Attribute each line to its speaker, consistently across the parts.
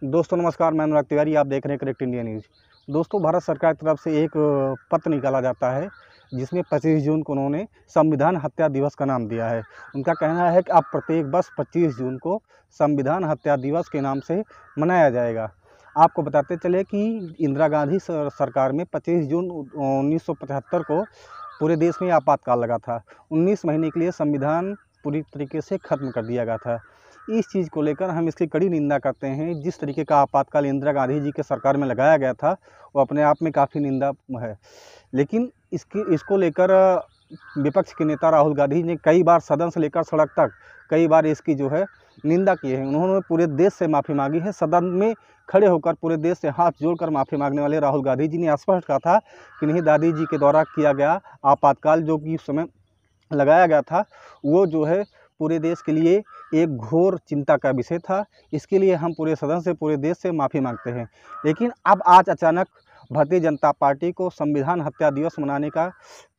Speaker 1: दोस्तों नमस्कार, मैं अनुराग तिवारी। आप देख रहे हैं करेक्ट इंडिया न्यूज़। दोस्तों, भारत सरकार की तरफ से एक पत्र निकाला जाता है जिसमें 25 जून को उन्होंने संविधान हत्या दिवस का नाम दिया है। उनका कहना है कि अब प्रत्येक वर्ष 25 जून को संविधान हत्या दिवस के नाम से मनाया जाएगा। आपको बताते चले कि इंदिरा गांधी सरकार में 25 जून 1975 को पूरे देश में आपातकाल लगा था। 19 महीने के लिए संविधान पूरी तरीके से ख़त्म कर दिया गया था। इस चीज़ को लेकर हम इसकी कड़ी निंदा करते हैं। जिस तरीके का आपातकाल इंदिरा गांधी जी के सरकार में लगाया गया था वो अपने आप में काफ़ी निंदा है। लेकिन इसको लेकर विपक्ष के नेता राहुल गांधी ने कई बार सदन से लेकर सड़क तक कई बार इसकी निंदा की है। उन्होंने पूरे देश से माफ़ी मांगी है। सदन में खड़े होकर पूरे देश से हाथ जोड़कर माफ़ी मांगने वाले राहुल गांधी जी ने स्पष्ट कहा था कि नहीं, दादी जी के द्वारा किया गया आपातकाल जो कि उस समय लगाया गया था वो पूरे देश के लिए एक घोर चिंता का विषय था। इसके लिए हम पूरे सदन से, पूरे देश से माफ़ी मांगते हैं। लेकिन अब आज अचानक भारतीय जनता पार्टी को संविधान हत्या दिवस मनाने का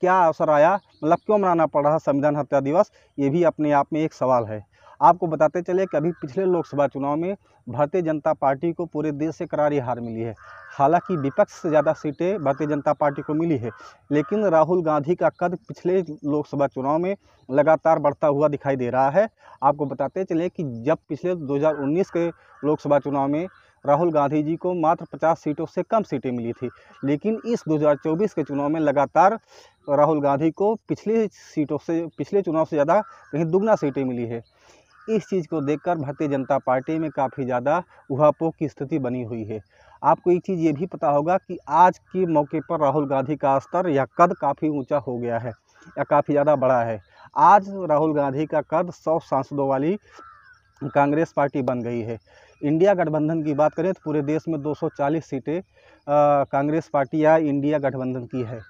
Speaker 1: क्या अवसर आया, मतलब क्यों मनाना पड़ रहा संविधान हत्या दिवस, ये भी अपने आप में एक सवाल है। आपको बताते चले कि अभी पिछले लोकसभा चुनाव में भारतीय जनता पार्टी को पूरे देश से करारी हार मिली है। हालांकि विपक्ष से ज़्यादा सीटें भारतीय जनता पार्टी को मिली है, लेकिन राहुल गांधी का कद पिछले लोकसभा चुनाव में लगातार बढ़ता हुआ दिखाई दे रहा है। आपको बताते चले कि जब पिछले 2019 के लोकसभा चुनाव में राहुल गांधी जी को मात्र 50 सीटों से कम सीटें मिली थी, लेकिन इस 2024 के चुनाव में लगातार राहुल गांधी को पिछले चुनाव से ज़्यादा कहीं दुगना सीटें मिली है। इस चीज़ को देखकर भारतीय जनता पार्टी में काफ़ी ज़्यादा उहापोह की स्थिति बनी हुई है। आपको एक चीज़ ये भी पता होगा कि आज के मौके पर राहुल गांधी का स्तर या कद काफ़ी ऊंचा हो गया है या काफ़ी ज़्यादा बड़ा है। आज राहुल गांधी का कद 100 सांसदों वाली कांग्रेस पार्टी बन गई है। इंडिया गठबंधन की बात करें तो पूरे देश में 240 सीटें कांग्रेस पार्टी या इंडिया गठबंधन की है।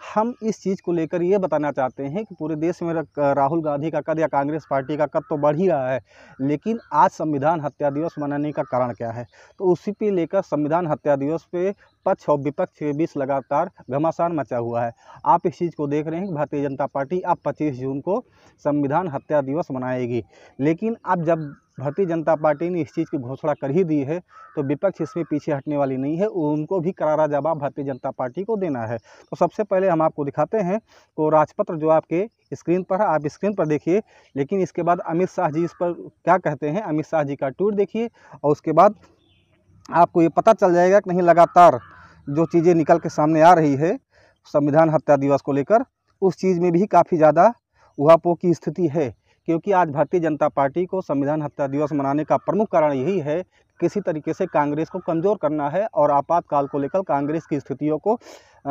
Speaker 1: हम इस चीज़ को लेकर ये बताना चाहते हैं कि पूरे देश में राहुल गांधी का कद या कांग्रेस पार्टी का कद तो बढ़ ही रहा है, लेकिन आज संविधान हत्या दिवस मनाने का कारण क्या है। तो उसी पे लेकर संविधान हत्या दिवस पे पक्ष और विपक्ष के बीच लगातार घमासान मचा हुआ है। आप इस चीज़ को देख रहे हैं कि भारतीय जनता पार्टी अब 25 जून को संविधान हत्या दिवस मनाएगी, लेकिन अब जब भारतीय जनता पार्टी ने इस चीज़ की घोषणा कर ही दी है तो विपक्ष इसमें पीछे हटने वाली नहीं है। उनको भी करारा जवाब भारतीय जनता पार्टी को देना है। तो सबसे पहले हम आपको दिखाते हैं को राजपत्र जो आपके स्क्रीन पर है, आप स्क्रीन पर देखिए। लेकिन इसके बाद अमित शाह जी इस पर क्या कहते हैं, अमित शाह जी का ट्वीट देखिए और उसके बाद आपको ये पता चल जाएगा कि नहीं लगातार जो चीज़ें निकल के सामने आ रही है संविधान हत्या दिवस को लेकर, उस चीज़ में भी काफ़ी ज़्यादा उहापोह की स्थिति है। क्योंकि आज भारतीय जनता पार्टी को संविधान हत्या दिवस मनाने का प्रमुख कारण यही है, किसी तरीके से कांग्रेस को कमज़ोर करना है और आपातकाल को लेकर कांग्रेस की स्थितियों को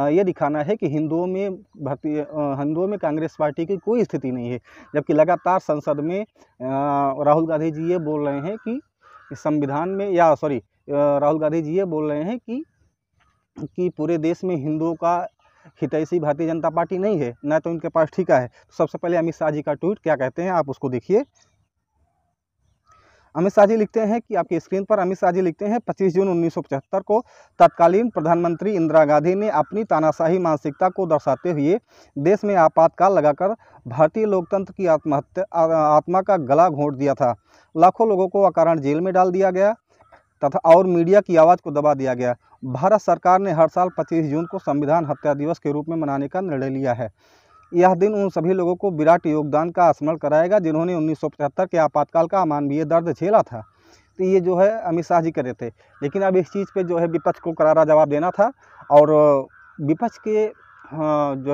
Speaker 1: ये दिखाना है कि हिंदुओं में कांग्रेस पार्टी की कोई स्थिति नहीं है। जबकि लगातार संसद में राहुल गांधी जी ये बोल रहे हैं कि संविधान में राहुल गांधी जी ये बोल रहे हैं कि पूरे देश में हिंदुओं का हितैषी भारतीय जनता पार्टी नहीं है, ना तो इनके पास ठीका है। तो सबसे पहले अमित शाह जी का ट्वीट क्या कहते हैं आप उसको देखिए। अमित शाह जी लिखते हैं कि आपकी स्क्रीन पर अमित शाह जी लिखते हैं 25 जून 1975 को तत्कालीन प्रधानमंत्री इंदिरा गांधी ने अपनी तानाशाही मानसिकता को दर्शाते हुए देश में आपातकाल लगाकर भारतीय लोकतंत्र की आत्मा का गला घोंट दिया था। लाखों लोगों को अकारण जेल में डाल दिया गया तथा और मीडिया की आवाज़ को दबा दिया गया। भारत सरकार ने हर साल 25 जून को संविधान हत्या दिवस के रूप में मनाने का निर्णय लिया है। यह दिन उन सभी लोगों को विराट योगदान का स्मरण कराएगा जिन्होंने 1975 के आपातकाल का अमानवीय दर्द झेला था। तो ये अमित शाह जी कर रहे थे। लेकिन अब इस चीज़ पे विपक्ष को करारा जवाब देना था और विपक्ष के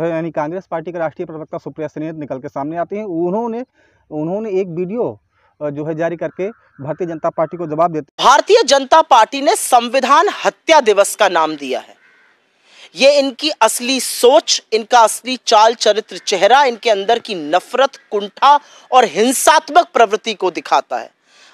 Speaker 1: यानी कांग्रेस पार्टी के राष्ट्रीय प्रवक्ता सुप्रिया श्रीनेत निकल के सामने आते हैं। उन्होंने एक वीडियो जारी करके भारतीय जनता पार्टी को जवाब देते।
Speaker 2: भारतीय जनता पार्टी ने संविधान हत्या दिवस का नाम दिया है। ये इनकी असली सोच, इनका असली चाल चरित्र, चेहरा, इनके अंदर की नफरत, कुंठा और हिंसात्मक प्रवृत्ति को दिखाता है।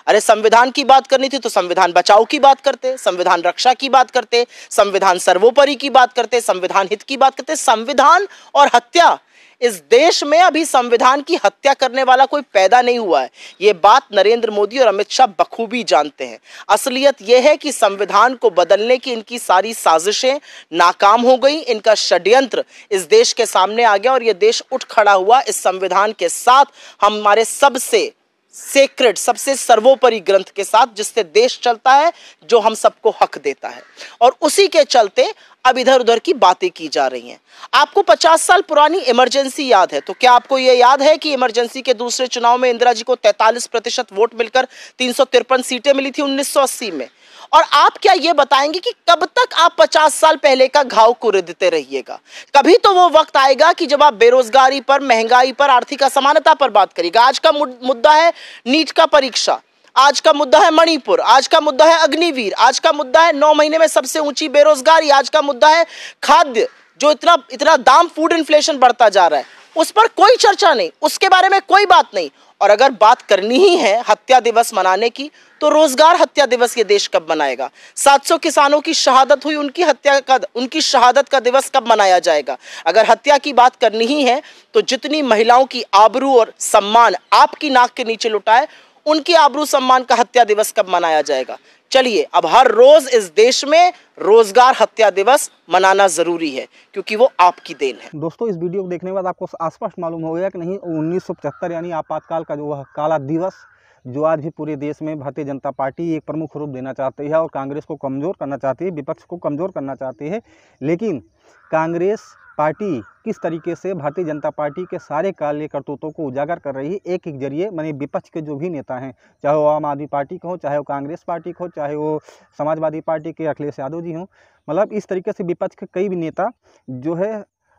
Speaker 2: अरे संविधान की बात करनी थी तो संविधान बचाओ की बात करते, संविधान रक्षा की बात करते, संविधान सर्वोपरि की बात करते, संविधान हित की बात करते। संविधान और हत्या, इस देश में अभी संविधान की हत्या करने वाला कोई पैदा नहीं हुआ है। यह बात नरेंद्र मोदी और अमित शाह बखूबी जानते हैं। असलियत यह है कि संविधान को बदलने की इनकी सारी साजिशें नाकाम हो गई। इनका षड्यंत्र इस देश के सामने आ गया और यह देश उठ खड़ा हुआ इस संविधान के साथ हमारे सबसे सेक्रेड, सबसे सर्वोपरि ग्रंथ के साथ जिससे देश चलता है, जो हम सबको हक देता है, और उसी के चलते अब इधर उधर की बातें की जा रही हैं। आपको 50 साल पुरानी इमरजेंसी याद है, तो क्या आपको यह याद है कि इमरजेंसी के दूसरे चुनाव में इंदिरा जी को 43% वोट मिलकर 353 सीटें मिली थी 1980 में? और आप क्या ये बताएंगे कि कब तक आप 50 साल पहले का घाव कुरेदते रहिएगा? कभी तो वो वक्त आएगा कि जब आप बेरोजगारी पर, महंगाई पर, आर्थिक असमानता पर बात करिएगा। आज का मुद्दा है नीट का परीक्षा, आज का मुद्दा है मणिपुर, आज का मुद्दा है अग्निवीर, आज का मुद्दा है 9 महीने में सबसे ऊंची बेरोजगारी, आज का मुद्दा है खाद्य, जो इतना दाम, फूड इन्फ्लेशन बढ़ता जा रहा है, उस पर कोई चर्चा नहीं, उसके बारे में कोई बात नहीं। और अगर बात करनी ही है हत्या दिवस मनाने की, तो रोजगार हत्या दिवस ये देश कब मनाएगा? 700 किसानों की शहादत हुई, उनकी शहादत का दिवस कब मनाया जाएगा? अगर हत्या की बात करनी ही है, तो जितनी महिलाओं की आबरू और सम्मान आपकी नाक के नीचे लुटा है, उनकी आबरू सम्मान का हत्या दिवस कब मनाया जाएगा? चलिए, अब हर रोज इस देश में रोजगार हत्या दिवस मनाना जरूरी है, क्योंकि वो आपकी देन है।
Speaker 1: दोस्तों, इस वीडियो को देखने के बाद आपको स्पष्ट मालूम हो गया कि नहीं, 1975 यानी आपातकाल का जो वह काला दिवस, जो आज भी पूरे देश में भारतीय जनता पार्टी एक प्रमुख रूप देना चाहती है और कांग्रेस को कमज़ोर करना चाहती है, विपक्ष को कमज़ोर करना चाहती है। लेकिन कांग्रेस पार्टी किस तरीके से भारतीय जनता पार्टी के सारे काले करतूतों को उजागर कर रही है, एक एक जरिए, माने विपक्ष के जो भी नेता हैं, चाहे वो आम आदमी पार्टी के हो, चाहे वो कांग्रेस पार्टी के हो, चाहे वो समाजवादी पार्टी के अखिलेश यादव जी हों, मतलब इस तरीके से विपक्ष के कई भी नेता जो है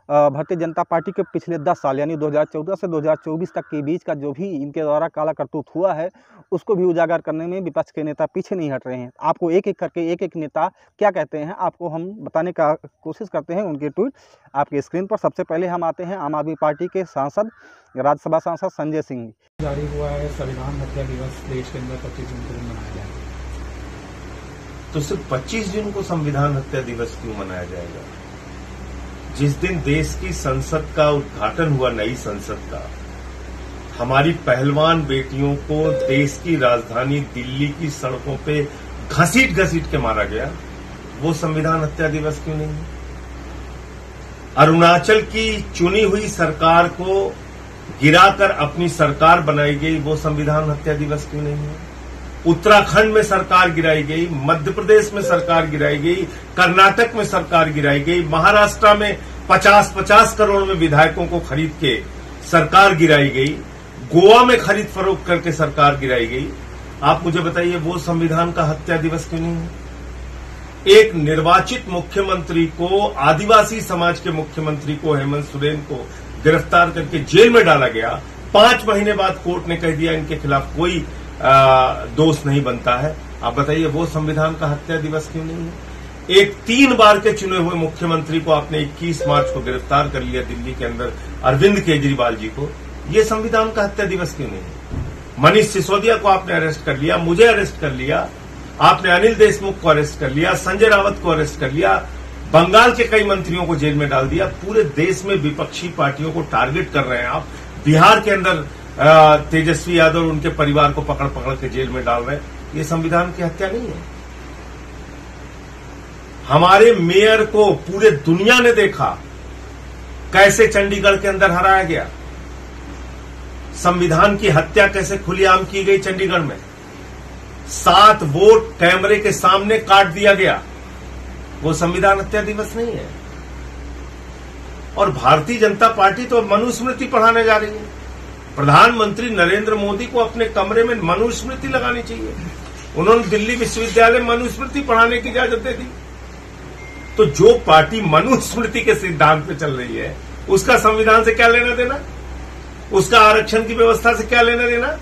Speaker 1: भारतीय जनता पार्टी के पिछले 10 साल यानी 2014 से 2024 तक के बीच का जो भी इनके द्वारा काला करतूत हुआ है, उसको भी उजागर करने में विपक्ष के नेता पीछे नहीं हट रहे हैं। आपको एक एक करके एक एक नेता क्या कहते हैं, आपको हम बताने का कोशिश करते हैं, उनके ट्वीट आपके स्क्रीन पर। सबसे पहले हम आते हैं आम आदमी पार्टी के सांसद, राज्यसभा सांसद संजय सिंह।
Speaker 3: जारी हुआ है संविधान हत्या दिवस देश के अंदर 25 जून को मनाया जाएगा,
Speaker 4: तो सिर्फ 25 जून को संविधान हत्या दिवस क्यों मनाया जाएगा? जिस दिन देश की संसद का उद्घाटन हुआ, नई संसद का, हमारी पहलवान बेटियों को देश की राजधानी दिल्ली की सड़कों पे घसीट के मारा गया, वो संविधान हत्या दिवस क्यों नहीं है? अरुणाचल की चुनी हुई सरकार को गिराकर अपनी सरकार बनाई गई, वो संविधान हत्या दिवस क्यों नहीं है? उत्तराखंड में सरकार गिराई गई, मध्य प्रदेश में सरकार गिराई गई, कर्नाटक में सरकार गिराई गई, महाराष्ट्र में 50-50 करोड़ में विधायकों को खरीद के सरकार गिराई गई, गोवा में खरीद फरोख्त करके सरकार गिराई गई। आप मुझे बताइए, वो संविधान का हत्या दिवस क्यों नहीं है? एक निर्वाचित मुख्यमंत्री को, आदिवासी समाज के मुख्यमंत्री को, हेमंत सोरेन को गिरफ्तार करके जेल में डाला गया। 5 महीने बाद कोर्ट ने कह दिया इनके खिलाफ कोई दोष नहीं बनता है। आप बताइए, वो संविधान का हत्या दिवस क्यों नहीं है? एक 3 बार के चुने हुए मुख्यमंत्री को आपने 21 मार्च को गिरफ्तार कर लिया दिल्ली के अंदर, अरविंद केजरीवाल जी को, ये संविधान का हत्या दिवस क्यों नहीं है? मनीष सिसोदिया को आपने अरेस्ट कर लिया, मुझे अरेस्ट कर लिया, आपने अनिल देशमुख को अरेस्ट कर लिया, संजय रावत को अरेस्ट कर लिया, बंगाल के कई मंत्रियों को जेल में डाल दिया। पूरे देश में विपक्षी पार्टियों को टारगेट कर रहे हैं आप। बिहार के अंदर तेजस्वी यादव और उनके परिवार को पकड़ के जेल में डाल रहे हैं। ये संविधान की हत्या नहीं है? हमारे मेयर को पूरे दुनिया ने देखा कैसे चंडीगढ़ के अंदर हराया गया, संविधान की हत्या कैसे खुलेआम की गई चंडीगढ़ में, 7 वोट कैमरे के सामने काट दिया गया, वो संविधान हत्या दिवस नहीं है। और भारतीय जनता पार्टी तो मनुस्मृति पढ़ाने जा रही है। प्रधानमंत्री नरेंद्र मोदी को अपने कमरे में मनुस्मृति लगानी चाहिए। उन्होंने दिल्ली विश्वविद्यालय में मनुस्मृति पढ़ाने की इजाजत दे दी। तो जो पार्टी मनुस्मृति के सिद्धांत पे चल रही है, उसका संविधान से क्या लेना देना, उसका आरक्षण की व्यवस्था से क्या लेना देना?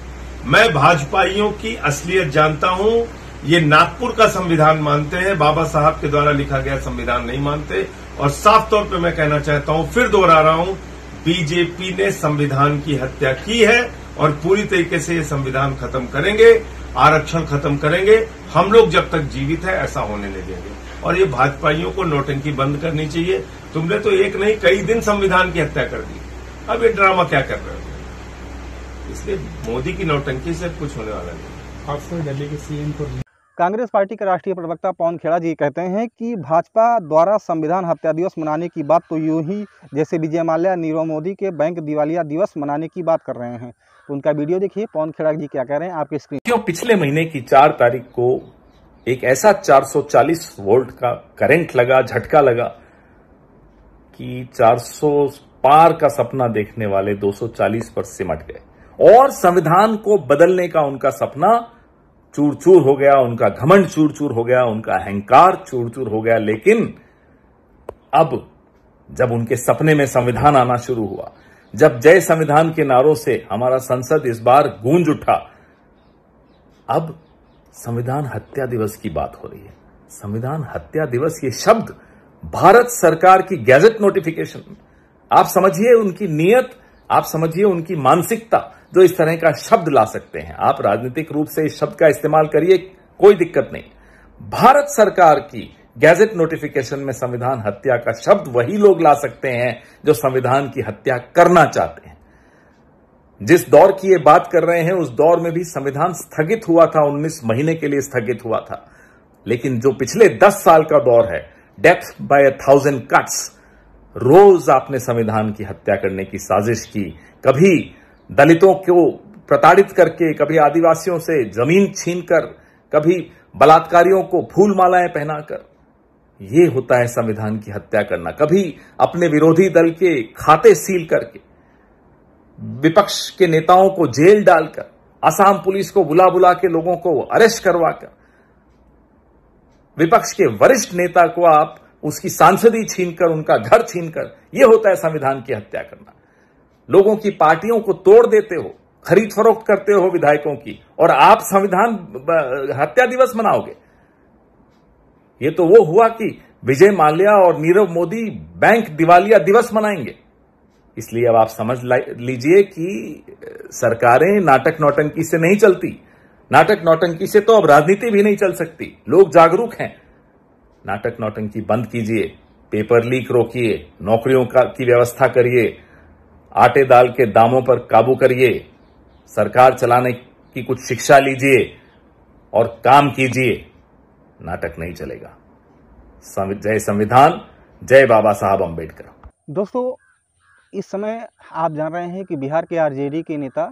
Speaker 4: मैं भाजपाइयों की असलियत जानता हूं। ये नागपुर का संविधान मानते हैं, बाबा साहब के द्वारा लिखा गया संविधान नहीं मानते। और साफ तौर पे मैं कहना चाहता हूं, फिर दोहरा रहा हूं, बीजेपी ने संविधान की हत्या की है और पूरी तरीके से ये संविधान खत्म करेंगे, आरक्षण खत्म करेंगे। हम लोग जब तक जीवित है ऐसा होने नहीं देंगे। और ये भाजपाइयों को नौटंकी बंद करनी चाहिए। तुमने तो एक नहीं कई दिन संविधान की हत्या कर दी, अब ये ड्रामा क्या कर रहे हो? इसलिए मोदी की नौटंकी से कुछ होने वाला नहीं।
Speaker 3: खासकर दिल्ली के सीएम को
Speaker 1: कांग्रेस पार्टी के राष्ट्रीय प्रवक्ता पवन खेड़ा जी कहते हैं कि भाजपा द्वारा संविधान हत्या दिवस मनाने की बात तो यूं ही जैसे विजय माल्या नीरव मोदी के बैंक दिवालिया दिवस मनाने की बात कर रहे हैं। तो उनका वीडियो देखिए, पवन खेड़ा जी क्या कह रहे हैं आपके स्क्रीन।
Speaker 5: क्यों पिछले महीने की 4 तारीख को एक ऐसा 440 वोल्ट का करंट लगा, झटका लगा कि 400 पार का सपना देखने वाले 240 पर सिमट गए और संविधान को बदलने का उनका सपना चूर चूर हो गया, उनका घमंड चूर चूर हो गया, उनका अहंकार चूर चूर हो गया। लेकिन अब जब उनके सपने में संविधान आना शुरू हुआ, जब जय संविधान के नारों से हमारा संसद इस बार गूंज उठा, अब संविधान हत्या दिवस की बात हो रही है। संविधान हत्या दिवस, ये शब्द भारत सरकार की गैजेट नोटिफिकेशन, आप समझिए उनकी नीयत, आप समझिए उनकी मानसिकता जो इस तरह का शब्द ला सकते हैं। आप राजनीतिक रूप से इस शब्द का इस्तेमाल करिए, कोई दिक्कत नहीं। भारत सरकार की गैजेट नोटिफिकेशन में संविधान हत्या का शब्द वही लोग ला सकते हैं जो संविधान की हत्या करना चाहते हैं। जिस दौर की ये बात कर रहे हैं उस दौर में भी संविधान स्थगित हुआ था, 19 महीने के लिए स्थगित हुआ था। लेकिन जो पिछले 10 साल का दौर है, डेथ बाय 1000 कट्स, रोज आपने संविधान की हत्या करने की साजिश की। कभी दलितों को प्रताड़ित करके, कभी आदिवासियों से जमीन छीनकर, कभी बलात्कारियों को फूल मालाएं पहनाकर। यह होता है संविधान की हत्या करना। कभी अपने विरोधी दल के खाते सील करके, विपक्ष के नेताओं को जेल डालकर, असम पुलिस को बुला बुला के लोगों को अरेस्ट करवाकर, विपक्ष के वरिष्ठ नेता को आप उसकी सांसदी छीनकर, उनका घर छीनकर, यह होता है संविधान की हत्या करना। लोगों की पार्टियों को तोड़ देते हो, खरीद फरोख्त करते हो विधायकों की, और आप संविधान हत्या दिवस मनाओगे। यह तो वो हुआ कि विजय माल्या और नीरव मोदी बैंक दिवालिया दिवस मनाएंगे। इसलिए अब आप समझ लीजिए कि सरकारें नाटक नौटंकी से नहीं चलती। नाटक नौटंकी से तो अब राजनीति भी नहीं चल सकती। लोग जागरूक हैं। नाटक नौटंकी बंद कीजिए, पेपर लीक रोकिए, नौकरियों की व्यवस्था करिए, आटे दाल के दामों पर काबू करिए, सरकार चलाने की कुछ शिक्षा लीजिए और काम कीजिए। नाटक नहीं चलेगा। जय संविधान, जय बाबा साहब अंबेडकर।
Speaker 1: दोस्तों, इस समय आप जान रहे हैं कि बिहार के आरजेडी के नेता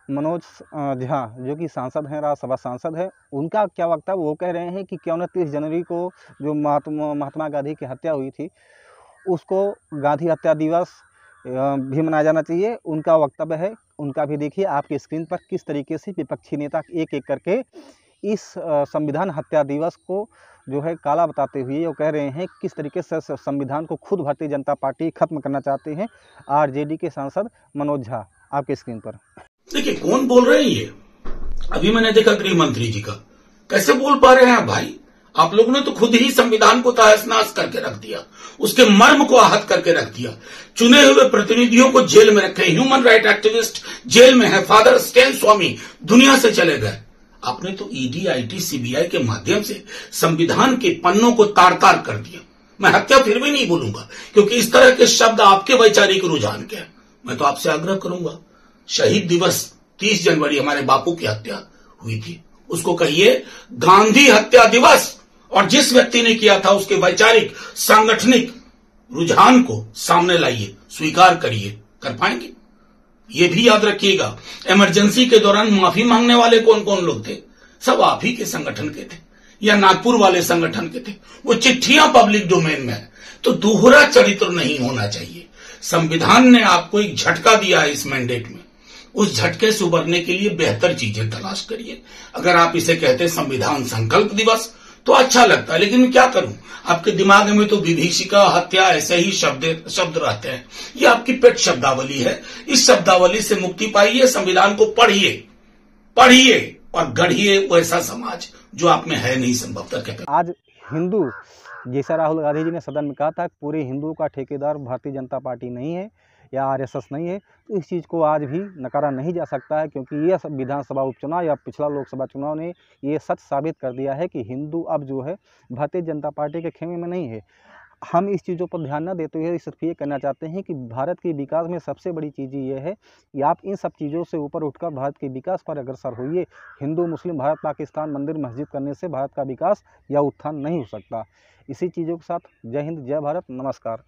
Speaker 1: मनोज झा, जो कि सांसद हैं, राज्यसभा सांसद है, उनका क्या वक्तव्य, वो कह रहे हैं कि क्यों न 30 जनवरी को जो महात्मा गांधी की हत्या हुई थी उसको गांधी हत्या दिवस भी मनाया जाना चाहिए। उनका वक्तव्य है, उनका भी देखिए आपकी स्क्रीन पर, किस तरीके से विपक्षी नेता एक एक करके इस संविधान हत्या दिवस को जो है काला बताते हुए वो कह रहे हैं किस तरीके से संविधान को खुद भारतीय जनता पार्टी खत्म करना चाहते हैं। आरजेडी के सांसद मनोज झा आपके स्क्रीन पर।
Speaker 6: देखिए कौन बोल रहे हैं ये, अभी मैंने देखा गृह मंत्री जी का, कैसे बोल पा रहे हैं भाई? आप लोगों ने तो खुद ही संविधान को तहस नहस करके रख दिया, उसके मर्म को आहत करके रख दिया। चुने हुए प्रतिनिधियों को जेल में रखे, ह्यूमन राइट एक्टिविस्ट जेल में है, फादर स्टैन स्वामी दुनिया से चले गए। आपने तो ईडी, आईटी, सीबीआई के माध्यम से संविधान के पन्नों को तार तार कर दिया। मैं हत्या फिर भी नहीं बोलूंगा, क्योंकि इस तरह के शब्द आपके वैचारिक रुझान के हैं। मैं तो आपसे आग्रह करूंगा, शहीद दिवस 30 जनवरी हमारे बापू की हत्या हुई थी, उसको कहिए गांधी हत्या दिवस, और जिस व्यक्ति ने किया था उसके वैचारिक सांगठनिक रुझान को सामने लाइए, स्वीकार करिए। कर पाएंगे? ये भी याद रखिएगा, इमरजेंसी के दौरान माफी मांगने वाले कौन कौन लोग थे? सब आप ही के संगठन के थे या नागपुर वाले संगठन के थे। वो चिट्ठियां पब्लिक डोमेन में है, तो दोहरा चरित्र नहीं होना चाहिए। संविधान ने आपको एक झटका दिया है इस मैंडेट में, उस झटके से उबरने के लिए बेहतर चीजें तलाश करिए। अगर आप इसे कहते संविधान संकल्प दिवस तो अच्छा लगता है, लेकिन मैं क्या करूं, आपके दिमाग में तो विभीषिका, हत्या ऐसे ही शब्द रहते हैं। ये आपकी पेट शब्दावली है। इस शब्दावली से मुक्ति पाइए, संविधान को पढ़िए और गढ़िए वैसा समाज जो आप में है नहीं संभवतः।
Speaker 1: आज हिंदू, जैसा राहुल गांधी जी ने सदन में कहा था, पूरे हिंदुओं का ठेकेदार भारतीय जनता पार्टी नहीं है या आरएसएस नहीं है, तो इस चीज़ को आज भी नकारा नहीं जा सकता है, क्योंकि ये विधानसभा उपचुनाव या पिछला लोकसभा चुनाव ने ये सच साबित कर दिया है कि हिंदू अब जो है भारतीय जनता पार्टी के खेमे में नहीं है। हम इस चीज़ों पर ध्यान न देते हुए सिर्फ ये कहना चाहते हैं कि भारत के विकास में सबसे बड़ी चीज़ ये है कि आप इन सब चीज़ों से ऊपर उठकर भारत के विकास पर अग्रसर होइए। हिंदू मुस्लिम भारत पाकिस्तान मंदिर मस्जिद करने से भारत का विकास या उत्थान नहीं हो सकता। इसी चीज़ों के साथ जय हिंद, जय भारत, नमस्कार।